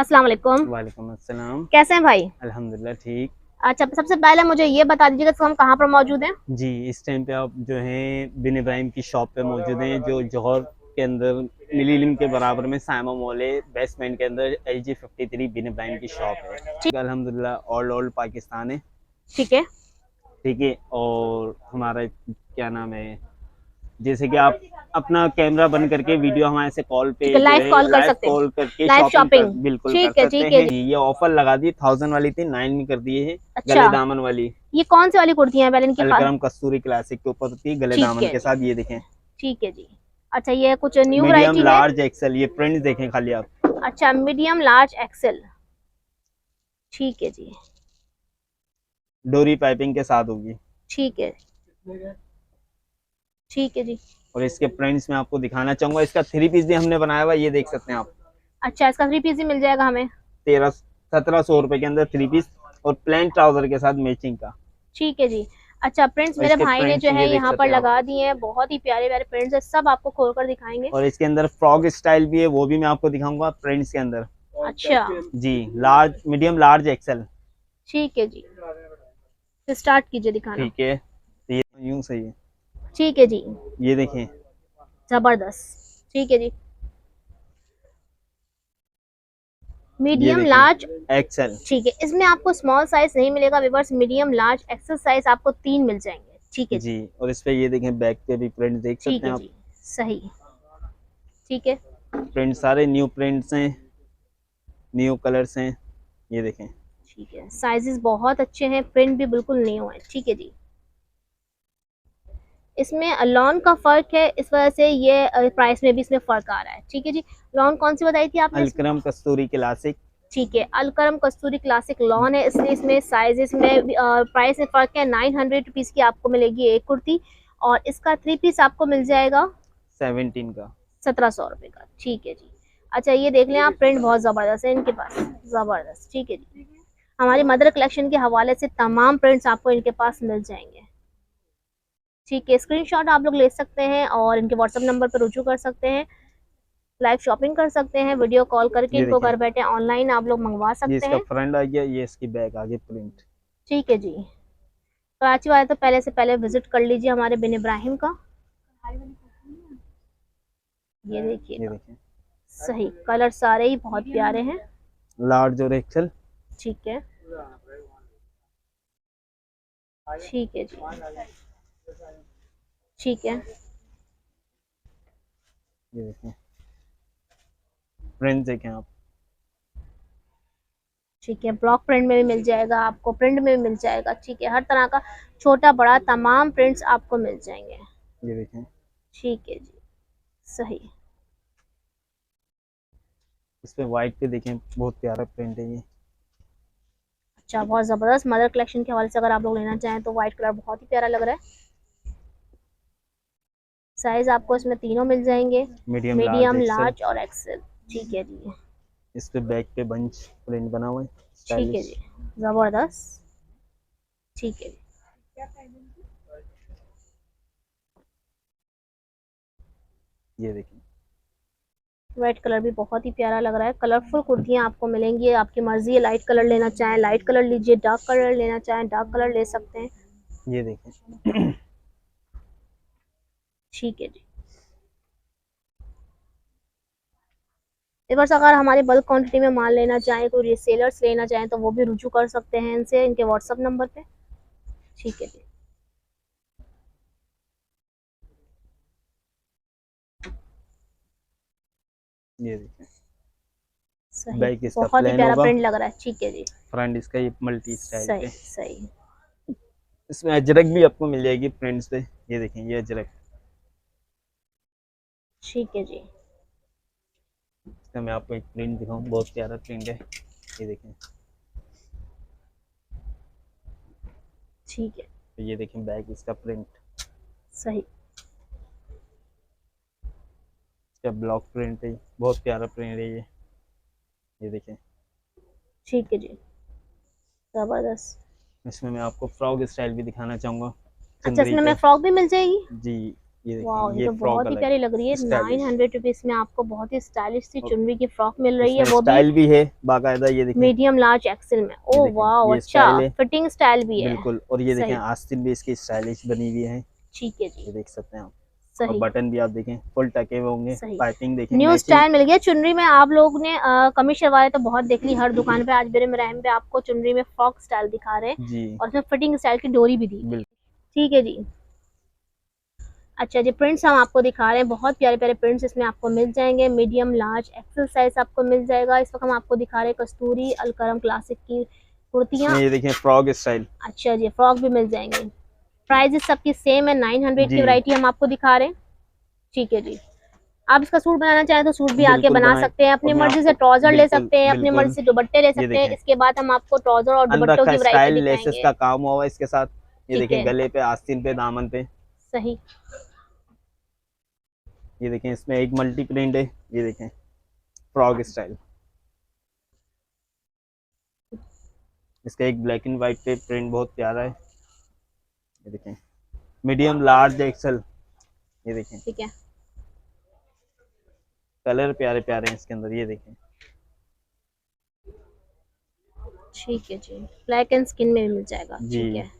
अस्सलाम वालेकुम। वालेकुम अस्सलाम। कैसे हैं भाई? अल्हम्दुलिल्लाह ठीक। अच्छा, सबसे पहले मुझे ये बता दीजिएगा कि हम कहाँ पर मौजूद हैं? जी, इस टाइम पे आप जो हैं बिन इब्राहिम की शॉप पे मौजूद हैं, जो जौहर के अंदर मिलीनियम के बराबर में सायमा मॉल है, बेसमेंट के अंदर LG 53 बिन इब्राहिम की शॉप ठीक। है। अल्हम्दुलिल्लाह ऑल ओल्ड पाकिस्तान है। ठीक है। ठीक है। और हमारा क्या नाम है, जैसे कि आप अपना कैमरा बंद करके वीडियो हमारे से कॉल पे ठीक है, जो लाइव है कॉल कर लाइव सकते हैं। कॉल करके लाइव शॉपिंग कर शॉपिंग। बिल्कुल कर ठीक है, सकते ठीक है हैं जी। जी। ये ऑफर लगा दी, 1000 वाली थी 9 में कर दिए है, अच्छा, गले दामन वाली। ये कौन सी वाली कुर्तियां हैं पहले इनकी अलकरम कस्तूरी क्लासिक के ऊपर थी, गले ठीक दामन है के जी। साथ, ये देखें। ठीक है जी। अच्छा, ये कुछ न्यू मीडियम वैरायटी है। लार्ज एक्सेल, ये प्रिंट देखें खाली आप। अच्छा, मीडियम लार्ज एक्सेल। ठीक है जी। डोरी पाइपिंग के साथ होगी। ठीक है। ठीक है जी। और इसके प्रिंट्स में आपको दिखाना चाहूंगा, इसका 3 पीस भी हमने बनाया हुआ, ये देख सकते हैं आप। अच्छा, इसका 3 पीस ही मिल जाएगा हमें? 1700 रुपए के अंदर 3 पीस, और प्लेन ट्राउजर के साथ मैचिंग का। ठीक है जी। अच्छा, प्रिंट्स और मेरे इसके भाई ने प्रिंट्स जो है ये देख यहाँ पर सकते हैं आप। लगा दिए हैं, बहुत ही प्यारे प्यारे प्रिंट्स है, सब आपको खोलकर दिखाएंगे। और इसके अंदर फ्रॉक स्टाइल भी है, वो भी मैं आपको दिखाऊंगा प्रिंट्स के अंदर। अच्छा। जी, लार्ज मीडियम लार्ज एक्सेल। ठीक है जी, तो स्टार्ट कीजिए दिखाना। ठीक है, तो ये यूं सही है। ठीक है जी। ये देखें। जबरदस्त। ठीक है जी। ये मीडियम देखें लार्ज। एक्सेल। ठीक है, इसमें आपको स्मॉल साइज नहीं मिलेगा weavers, medium large XL size आपको 3 मिल जाएंगे। ठीक है जी। जी, और इस पे ये देखें बैक पे भी प्रिंट देख ठीक सकते है हैं आप। जी। सही। ठीक है। प्रिंट सारे न्यू प्रिंट्स हैं, न्यू कलर्स हैं, ये देखें। ठीक है, साइजेस बहुत अच्छे हैं, प्रिंट भी बिल्कुल न्यू है। ठीक है जी। इसमें लॉन का फर्क है, इस वजह से ये प्राइस में भी इसमें फर्क आ रहा है। ठीक है जी। लॉन कौन सी बताई थी आपने इसमें? अलकरम कस्तूरी क्लासिक। ठीक है, अलकरम कस्तूरी क्लासिक लॉन है, इसलिए इसमें साइजेस में प्राइस में फर्क है। 900 रुपीज़ की आपको मिलेगी एक कुर्ती, और इसका 3 पीस आपको मिल जाएगा 17 का। 1700 रुपये का। ठीक है जी। अच्छा, ये देख लें आप, प्रिंट बहुत ज़बरदस्त है इनके पास, ज़बरदस्त। ठीक है जी। हमारी मदर कलेक्शन के हवाले से तमाम प्रिंट्स आपको इनके पास मिल जाएंगे। ठीक है, स्क्रीनशॉट आप लोग ले सकते हैं और इनके व्हाट्सएप नंबर पर रुजू कर सकते हैं, लाइव शॉपिंग कर सकते हैं, वीडियो कॉल करके ये इनको देखें, घर बैठे ऑनलाइन आप लोग मंगवा ये सकते इसका हैं। फ्रंट आ गया, ये इसकी बैक आगे प्रिंट। ठीक है जी। कराची वाले तो पहले से पहले विजिट कर लीजिए हमारे बिन इब्राहिम का। ये ये देखिएगा, देखें सही कलर सारे ही बहुत प्यारे हैं। लार्ज और एक्सेल। ठीक है। ठीक है जी। ठीक है। ये देखें प्रिंट देखें आप। ठीक है, ब्लॉक प्रिंट में भी मिल जाएगा आपको, प्रिंट में भी मिल जाएगा। ठीक है, हर तरह का छोटा बड़ा तमाम प्रिंट्स आपको मिल जाएंगे। ये देखें, ठीक है जी। सही। इस पे वाइट पे देखें, बहुत प्यारा प्रिंट है ये। अच्छा, बहुत ज़बरदस्त। मदर कलेक्शन के हवाले से अगर आप लोग लेना चाहें तो वाइट कलर बहुत ही प्यारा लग रहा है। साइज आपको इसमें तीनों मिल जाएंगे, medium large medium XL. Large और एक्सेल। ठीक है जी। इस पे बैक पे बंच प्रिंट बना हुआ है, ठीक है स्टाइलिश। जी, ज़बरदस्त। ठीक है। ये देखें। रेड कलर भी बहुत ही प्यारा लग रहा है। कलरफुल कुर्तियाँ आपको मिलेंगी, आपकी मर्जी है, लाइट कलर लेना चाहें लाइट कलर लीजिए, डार्क कलर लेना चाहें डार्क कलर ले सकते हैं। ये देखें ठीक है जी। बस अगर हमारे बल्क क्वांटिटी में माल लेना चाहें, कोई रीसेलर्स लेना चाहें तो वो भी रुजू कर सकते हैं इनसे, इनके व्हाट्सअप नंबर पे। ठीक है जी। ये देखें, सही, बैक इसका बहुत ही प्लेन प्यारा होगा, प्रिंट लग रहा है। ठीक है जी। फ्रंट इसका ये मल्टी स्टाइल सही पे। सही। इसमें अजरक भी आपको मिल जाएगी प्रिंट्स पे, ये देखें ये अजरक। ठीक है जी। इसका मैं आपको एक प्रिंट दिखाऊं, बहुत प्यारा प्रिंट है, ये देखें। ठीक है। तो ये देखें बैक इसका प्रिंट, सही। इसका ब्लॉक प्रिंट है, बहुत प्यारा प्रिंट है ये देखें। ठीक है जी। जबरदस्त। इसमें मैं आपको फ्रॉक स्टाइल भी दिखाना चाहूँगा, अच्छा, चुंदरी इसमें मैं पे। फ्रॉक भी मिल जाएगी? जी, ये वाह, देखें ये ये तो फ्रॉक बहुत ही अलग प्यारी लग रही है। स्टाइलिश, 900 रुपीज में आपको बहुत ही स्टाइलिश सी और चुनरी की फ्रॉक मिल रही है, इसमें वो भी स्टाइल भी है बाकायदा। ये देखें, मीडियम लार्ज एक्सेल में। ये ओ देखें वाह, ये अच्छा, स्टाइल है फिटिंग स्टाइल भी है। बिल्कुल। और ये देखें सही, आस्तीन भी इसकी स्टाइलिश बनी हुई है, ठीक है जी। ये देख सकते हैं आप। और सही, बटन भी आप देखें फुल टके हुए होंगे, सही। पाइपिंग देखें न्यू मैचिंग। स्टाइल मिल गया चुनरी में। आप लोग ने कमी शलवारें तो बहुत देख ली हर दुकान पे, आज मेरे मरहम पे आपको चुनरी में फ्रॉक स्टाइल दिखा रहे हैं, जी और उसमें फिटिंग स्टाइल की डोरी भी दी हुई है। बिल्कुल। ठीक है जी। अच्छा जी, प्रिंट्स हम आपको दिखा रहे हैं, बहुत प्यारे प्यारे प्रिंट्स इसमें आपको मिल जाएंगे। मीडियम लार्ज एक्सेल साइज आपको मिल जाएगा। इस वक्त हम आपको दिखा रहे हैं कस्तूरी अलकरम क्लासिक की कुर्तियाँ। इसमें ये देखें फ्रॉक स्टाइल। अच्छा जी, फ्रॉक भी मिल जाएंगे। प्राइजेस सबकी सेम है, 900 की जी वैरायटी हम आपको दिखा रहे हैं। ठीक है जी। आप इसका सूट बनाना चाहें तो सूट भी आके बिल्कुल बना बनाए। सकते हैं, और अपनी मैं मर्जी से आपको ट्राउजर ले बिल्कुल सकते हैं, अपनी मर्जी बिल्कुल से दुपट्टे ले ये सकते हैं। देखें इसके बाद हम आपको ट्राउजर और दुपट्टों की अनरखा वैरायटी स्टाइल लेसेस दिखाएंगे। का काम हुआ हुआ है इसके साथ। ये ठीक देखें है, गले पे, आस्तीन पे, दामन पे। सही, ये देखें इसमें एक मल्टी प्रिंट है, ये देखें फ्रॉक स्टाइल। इसका एक ब्लैक एंड व्हाइट पे प्रिंट बहुत प्यारा है, ये देखें मीडियम लार्ज एक्सल। ये देखें ठीक है, कलर प्यारे प्यारे हैं इसके अंदर, ये देखें। ठीक है जी। ब्लैक एंड स्किन में भी मिल जाएगा, जी ठीक है।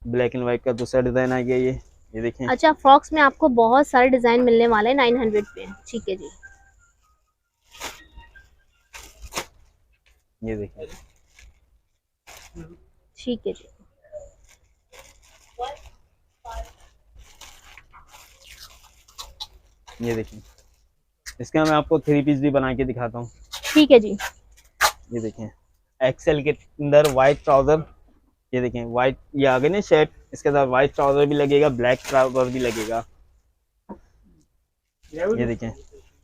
ब्लैक एंड व्हाइट का दूसरा डिजाइन आ गया ये देखें। अच्छा, फ्रॉक्स में आपको बहुत सारे डिजाइन मिलने वाले हैं 900 पे। ठीक है जी। ये देखें ठीक है जी। ये देखें इसका मैं आपको 3 पीस भी बना के दिखाता हूँ। ठीक है जी। ये देखें एक्सेल के अंदर व्हाइट ट्राउजर। ये देखें व्हाइट, ये आ गए ना शर्ट, इसके साथ व्हाइट ट्राउजर भी लगेगा, ब्लैक ट्राउजर भी लगेगा। ये देखें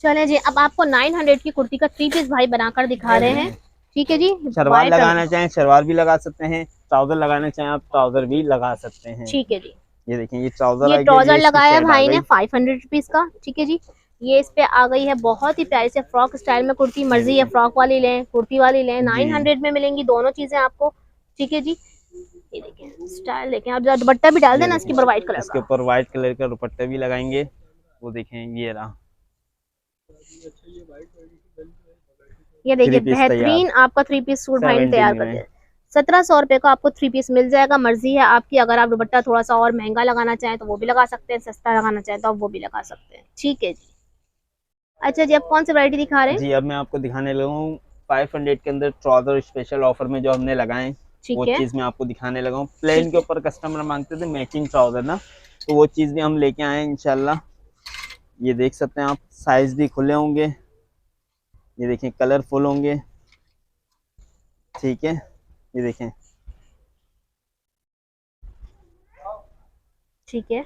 चलें जी, अब आपको 900 की कुर्ती का 3 पीस भाई बनाकर दिखा रहे हैं। ठीक है जी। शलवार वाइट, लगाना चाहें शलवार भी लगा सकते हैं, ट्राउजर लगाना चाहें आप ट्राउजर भी लगा सकते हैं। ठीक है जी। ये देखें ये ट्राउजर ये आ गया, ट्राउजर ये इसकी लगाया शर्ट आ भाई ने गई। 500 रुपीज का। ठीक है जी। ये इस पे आ गई है बहुत ही प्यारी से फ्रॉक स्टाइल में कुर्ती, ये मर्जी है देखें फ्रॉक वाली लें कुर्ती वाली लें, जी 900 में मिलेंगी दोनों चीजें आपको। ठीक है जी। ये देखें स्टाइल, देखें आप जरा दुपट्टा भी डाल ये देना देखें इसके ऊपर व्हाइट कलर इसके का। ऊपर व्हाइट कलर का दुपट्टा भी लगाएंगे, वो देखें ये रहा ये 3 देखिए पीस तैयार बेहतरीन आपका 3 पीस सूट भाई ने तैयार 17 कर में। दिया। 1700 रुपए का आपको 3 पीस मिल जाएगा। मर्जी है आपकी, अगर आप दुपट्टा थोड़ा सा और महंगा लगाना चाहें तो वो भी लगा सकते हैं, सस्ता लगाना चाहें तो आप वो भी लगा सकते हैं। ठीक है जी। अच्छा जी, आप कौन सी वैरायटी दिखा रहे हैं? जी अब मैं आपको दिखाने लगा हूँ 500 के अंदर ट्राउजर स्पेशल ऑफर में जो हमने लगाए, वो ठीक है, चीज़ मैं आपको दिखाने लगा हूँ। प्लेन ठीक के है, ऊपर कस्टमर मांगते थे मैचिंग ट्राउजर ना, तो वो चीज़ भी हम लेके आए हैं इंशाल्लाह। ये देख सकते हैं आप, साइज भी खुले होंगे, ये देखें कलरफुल होंगे, ठीक है। ये देखें ठीक है,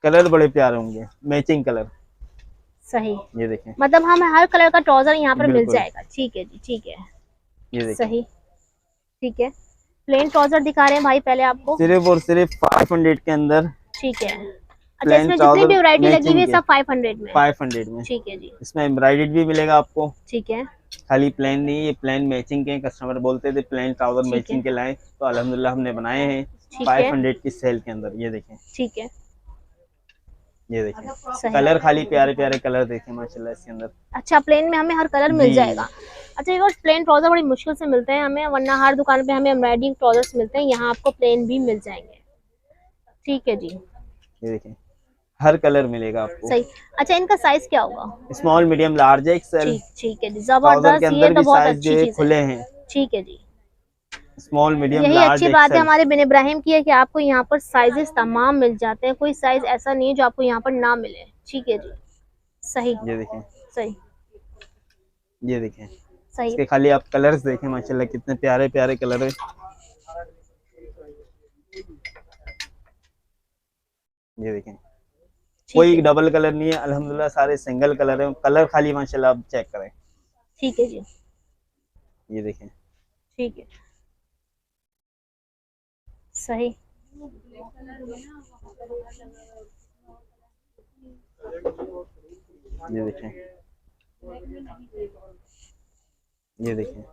कलर बड़े प्यारे होंगे, मैचिंग कलर। सही। ये देखें मतलब हमें हर कलर का ट्राउजर यहाँ पर मिल बिल्कुल, जाएगा। ठीक है जी, ठीक है, ये देखें सही, ठीक है। प्लेन ट्राउजर दिखा रहे हैं भाई पहले आपको। सिर्फ और सिर्फ 500 के अंदर ठीक है। अच्छा, प्लेन इसमें जितनी ट्राउजर भी वैरायटी लगी हुई मैचिंग है के सब 500 में। 500 में। ठीक है जी। इसमें एम्ब्रॉयडर्ड भी मिलेगा आपको, ठीक है, खाली प्लेन नहीं, ये प्लेन मैचिंग के। कस्टमर बोलते थे प्लेन ट्राउजर ठीक है, मैचिंग के लाए, तो अल्हम्दुलिल्लाह हमने बनाए हैं ठीक है, 500 की सेल के अंदर। ये देखें, ठीक है, ये देखें सही। कलर, खाली प्यारे प्यारे कलर देखें माशाल्लाह इसके अंदर। अच्छा, प्लेन में हमें हर कलर मिल जी जाएगा। अच्छा, ये प्लेन ट्राउजर बड़ी मुश्किल से मिलते हैं हमें, वरना हर दुकान पे हमें एम्ब्रॉयडरी ट्राउजर्स मिलते हैं, यहाँ आपको प्लेन भी मिल जाएंगे। ठीक है जी, ये देखें हर कलर मिलेगा आपको, सही। अच्छा, इनका साइज क्या होगा? Small medium large XL. ठीक, ठीक है जी, ट्राउजर के जबरदस्त, ये अंदर तो भी बहुत साइज जो अच्छी है चीज है। खुले हैं, ठीक है जी। स्मॉल मीडियम यही लार्ज अच्छी बात है एक्सेल। हमारे बिन इब्राहिम की है कि आपको यहाँ पर साइजेस तमाम मिल जाते हैं, कोई साइज ऐसा नहीं है जो आपको यहाँ पर ना मिले। ठीक है जी, सही, ये देखें, सही, ये देखें सही, इसके खाली आप कलर्स देखें माशाल्लाह कितने प्यारे प्यारे कलर है। ये देखें ठीक कोई है, डबल कलर नहीं है अल्हम्दुलिल्लाह, सारे सिंगल कलर है। कलर खाली माशाल्लाह आप चेक करें। ठीक है जी, ये देखें ठीक है, सही, ये देखें, ये देखें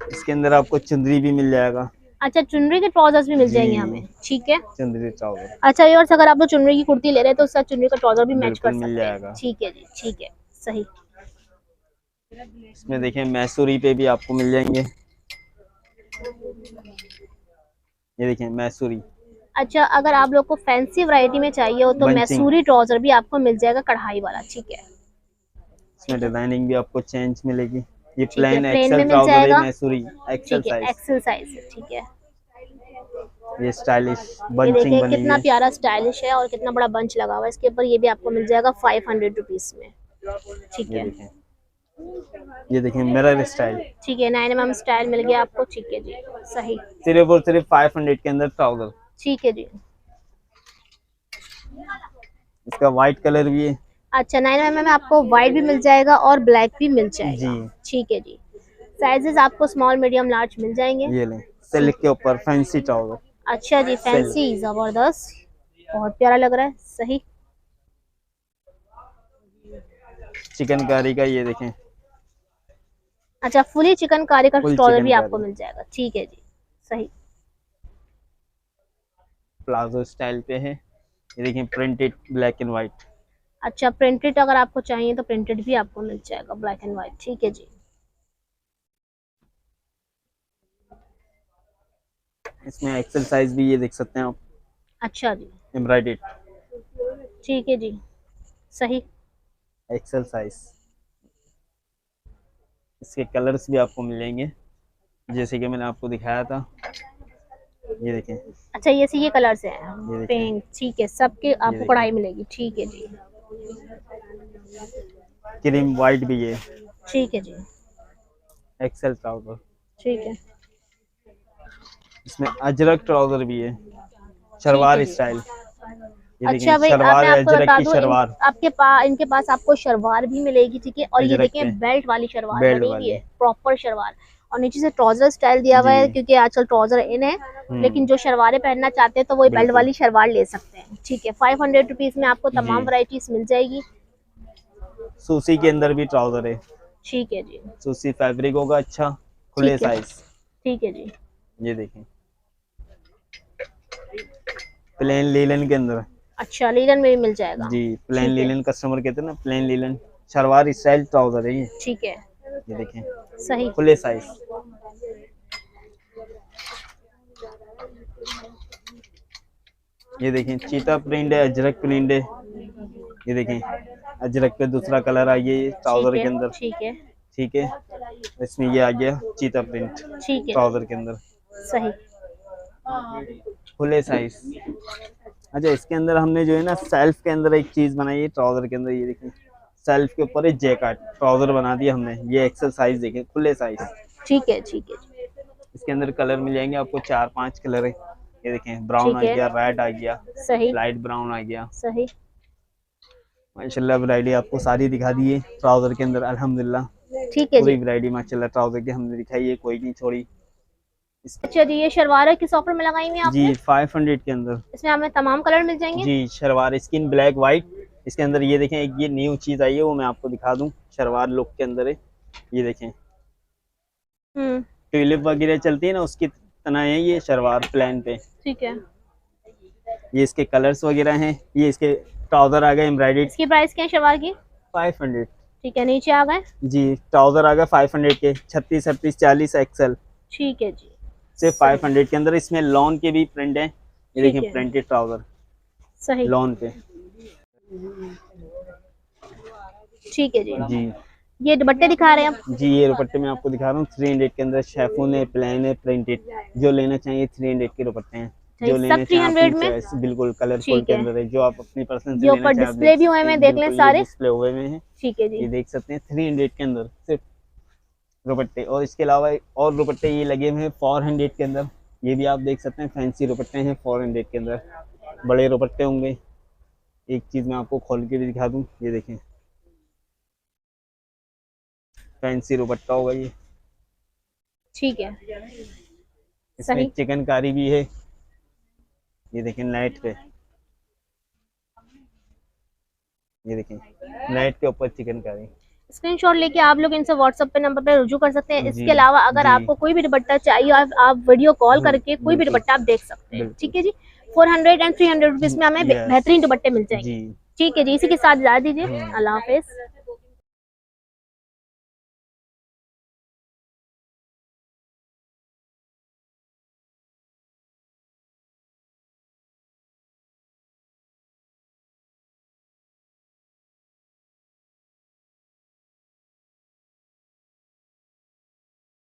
इसके अंदर आपको चुंदरी भी मिल जाएगा। अच्छा, चुनरी के ट्राउजर्स भी मिल जी जाएंगे हमें, ठीक है। चुंदरी ट्राउजर अच्छा ये, और अगर आप लोग चुनरी की कुर्ती ले रहे हैं तो उसका चुनरी का ट्राउजर भी मैच कर बिल्कुल मिल सकते हैं, जाएगा। ठीक है जी, ठीक है, सही। इसमें देखिए मैसूरी पे भी आपको मिल जाएंगे, ये देखिए मैसूरी अच्छा, अगर आप लोग को फैंसी वैरायटी में चाहिए हो तो बंचिंग, मैसूरी ट्राउजर भी आपको मिल जाएगा कढ़ाई वाला, ठीक है। इसमें ठीक है, डिजाइनिंग भी आपको चेंज मिलेगी। ये ठीक है, प्लेन प्लेन एक्सेल में मिल ट्राउजर है जाएगा, मैसूरी, एक्सेल ठीक है, साइज। एक्सेल साइज है, ठीक है। ये स्टाइलिश ये बंचिंग देखिए बनी हुई कितना है, प्यारा स्टाइलिश है और कितना बड़ा बंच लगा हुआ है इसके ऊपर, ये भी आपको मिल जाएगा 500 रुपीज में, ठीक ये है। देखें, ये देखें मिरर स्टाइल, ठीक है, 9mm स्टाइल मिल गया आपको, ठीक है जी, सही। सिर्फ और सिर्फ 500 के अंदर ट्राउजर। ठीक है जी। इसका व्हाइट कलर भी है। अच्छा, 9mm में आपको व्हाइट भी मिल जाएगा और ब्लैक भी मिल जी जाएगा, ठीक है जी। साइजेस आपको स्मॉल मीडियम लार्ज मिल जाएंगे, ये लें, ठीक। सिल्क के ऊपर फैंसी ट्राउजर, अच्छा जी, सिल्क फैंसी, जबरदस्त, बहुत प्यारा लग रहा है, सही। चिकनकारी का, ये देखें अच्छा, फुली चिकनकारी का फुल ट्राउजर भी आपको चिकनकारी मिल जाएगा, ठीक है जी, सही। प्लाजो स्टाइल पे है, ये देखें प्रिंटेड ब्लैक एंड व्हाइट। अच्छा, प्रिंटेड अगर आपको चाहिए तो प्रिंटेड भी आपको मिल जाएगा, ब्लैक एंड व्हाइट, ठीक है जी। इसमें एक्सेल साइज भी ये देख सकते हैं आप, अच्छा जी, एम्ब्रॉयडेड ठीक है जी, सही। XL size. इसके कलर्स भी आपको मिल जाएंगे जैसे कि मैंने आपको दिखाया था, ये देखें, अच्छा, ये कलर्स हैं, ये देखें, पिंक, ठीक है, सबके ये आपको देखें कढ़ाई मिलेगी, ठीक है जी, क्रीम वाइट भी है, ठीक है जी, एक्सेल ट्राउजर। ठीक है, इसमें अजरक ट्राउजर भी है, ठीक है शलवार जी। स्टाइल, ये देखें अच्छा भाई, अब मैं शलवार है, आपको अजरक बता की दूं, शलवार, आपके पास, इनके पास आपको शलवार भी मिलेगी, ठीक है, और ये अजरक पे देखें बेल्ट वाली शलवार बेल्ट बनी हुई है, वाली। प्रॉपर शलवार। और नीचे से ट्राउजर स्टाइल दिया हुआ जी है क्योंकि आजकल ट्राउजर इन है, लेकिन जो शलवारें पहनना चाहते हैं तो वो बेल्ट बिल्कुल। वाली शलवार ले सकते हैं, ठीक है। 500 रुपीज में आपको जी तमाम वराइटीज मिल जाएगी, सूसी के अंदर भी ट्राउजर है, ठीक है जी, सूसी फैब्रिक होगा अच्छा, खुले ठीक है, साइज, ठीक है जी। ये देखें प्लेन लीलन के अंदर। अच्छा, लीलन में भी मिल जाएगा, जी प्लेन ठीक है, लीलन कस्टमर कहते हैं ना, plain linen salwar style trouser है ठीक है, ये देखें सही। खुले साइज। ये देखें चीता प्रिंट है, अजरक प्रिंट है, ये देखें अजरक पे दूसरा कलर आ गया ये ठीक ट्राउजर है, के अंदर, ठीक है, ठीक है। इसमें ये आ गया चीता प्रिंट ठीक है, ट्राउजर के अंदर, सही। खुले साइज। अच्छा इसके अंदर हमने जो है ना सेल्फ के अंदर एक चीज बनाई है ट्राउजर के अंदर, ये देखिए सेल्फ के ऊपर एक जैकेट ट्राउजर बना दिया हमने, ये एक्सेल साइज देखें खुले साइज। ठीक है, ठीक है, इसके अंदर कलर मिल जाएंगे आपको 4-5 कलर है, ये देखें ब्राउन आ ठीक है, गया, रेड आ गया, सही, लाइट ब्राउन आ गया। सही, माशाल्लाह वैरायटी आपको सारी दिखा दी है ट्राउजर के अंदर, अल्हम्दुलिल्लाह ठीक है पूरी जी। वैरायटी माशाल्लाह ट्राउजर की हमने दिखाई है, कोई नहीं छोड़ी। अच्छा जी, ये शलवार किस ऑफर में लगाई हुई है जी आपने? 500 के अंदर। इसमें हमें तमाम कलर मिल जाएंगे? जी शलवार स्किन ब्लैक वाइट, इसके अंदर ये देखें एक ये न्यू चीज आई है वो मैं आपको दिखा दूं, शलवार लुक के अंदर है, ये देखें हम्म, ट्यूलिप वगैरह चलती है ना उसकी तरह है ये शलवार प्लेन पे, ठीक है। ये इसके कलर्स वगैरह हैं, ये इसके ट्राउजर आ गए एम्ब्रॉयडेड इसकी प्राइस क्या है शलवार की? 500। ठीक है, नीचे आ गए, जी ट्राउजर आ गए 500 के, 36, 38, 40 एक्सएल, ठीक है जी, सिर्फ 500 के अंदर। इसमें लॉन के भी प्रिंट है, ये ठीक देखिए है, प्रिंटेड ट्राउजर सही, लॉन पे। ठीक है जी। जी ये दुपट्टे दिखा रहे हैं आप? जी ये दुपट्टे मैं आपको दिखा रहा हूँ 300 के अंदर, शेफून है, प्लेन है, प्रिंटेड, जो लेना चाहिए 300 के दुपट्टे हैं, अच्छा, जो ये सब लेना चाहें अपनी 300 में, चॉइस, बिल्कुल कलरफुल ठीक के है। अंदर है, जो आप अपनी पर्सन से ये लेना ऊपर चाहें आप ले डिस्प्ले भी हुए सकते हैं, हैं, देख लें बिल्कुल ये सारे, डिस्प्ले हुए हुए हैं, ठीक है जी, ये देख सकते हैं 300 के अंदर सिर्फ दुपट्टे। और इसके अलावा और दुपट्टे ये लगे हुए हैं 400 के अंदर, ये भी आप देख सकते हैं फैंसी दुपट्टे हैं 400 के अंदर, बड़े दुपट्टे होंगे। एक चीज़ मैं आपको खोल के भी दिखा दूँ, ये देखें फैंसी दुपट्टा होगा ठीक है, इसमें सही। चिकनकारी भी है, ये देखें नेट पे, ये देखें नेट के ऊपर चिकनकारी, स्क्रीनशॉट लेके आप लोग इनसे व्हाट्सएप पे नंबर पे रुजू कर सकते हैं। जी, इसके अलावा अगर जी। आपको कोई भी दुपट्टा चाहिए, आप वीडियो कॉल करके कोई भी बिल्कुल, दुपट्टा आप देख सकते हैं। बिल्कुल। ठीक है जी, 400 एंड 300 रुपीज में हमें यस, बेहतरीन दुपट्टे मिल जाएंगे। जी। ठीक है जी, इसी के साथ इजाजत दीजिए। हम्म। अल्लाह हाफिज।